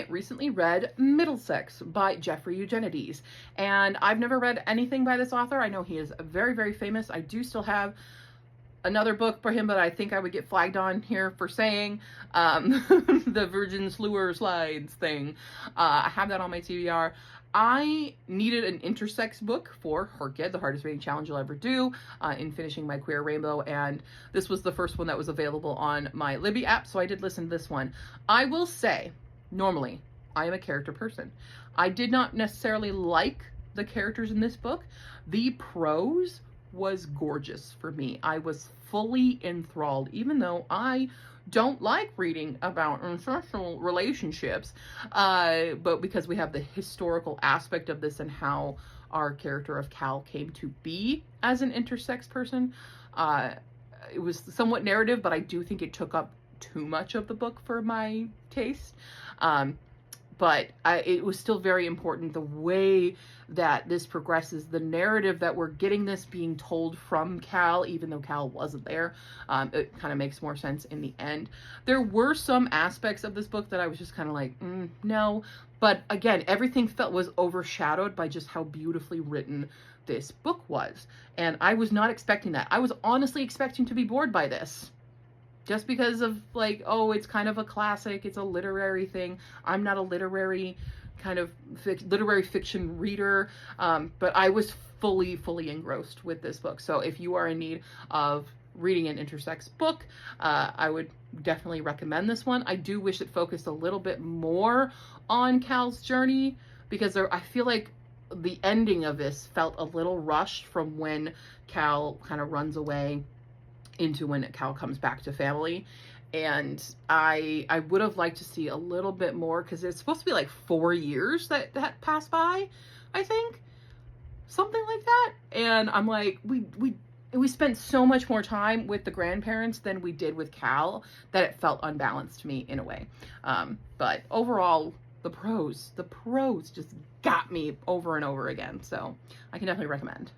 I recently read Middlesex by Eugenides, and I've never read anything by this author. I know he is very, very famous. I do still have another book for him, but I think I would get flagged on here for saying the Virgin Slewer Slides thing. I have that on my TBR. I needed an intersex book for Herkid, the hardest reading challenge you'll ever do, in finishing my Queer Rainbow, and this was the first one that was available on my Libby app, so I did listen to this one. I will say, normally, I am a character person. I did not necessarily like the characters in this book. The prose was gorgeous for me. I was fully enthralled, even though I don't like reading about interpersonal relationships, but because we have the historical aspect of this and how our character of Cal came to be as an intersex person, it was somewhat narrative, but I do think it took up too much of the book for my taste. But it was still very important the way that this progresses, the narrative that we're getting this being told from Cal, even though Cal wasn't there. It kind of makes more sense in the end. There were some aspects of this book that I was just kind of like, no. But again, everything was overshadowed by just how beautifully written this book was. And I was not expecting that. I was honestly expecting to be bored by this. Just because of like, oh, it's kind of a classic, it's a literary thing. I'm not a literary kind of literary fiction reader, but I was fully engrossed with this book. So if you are in need of reading an intersex book, I would definitely recommend this one. I do wish it focused a little bit more on Cal's journey, because I feel like the ending of this felt a little rushed from when Cal kind of runs away into when Cal comes back to family. And I would have liked to see a little bit more, because it's supposed to be like 4 years that passed by, I think, something like that. And I'm like, we spent so much more time with the grandparents than we did with Cal that it felt unbalanced to me in a way. But overall, the prose just got me over and over again. So I can definitely recommend.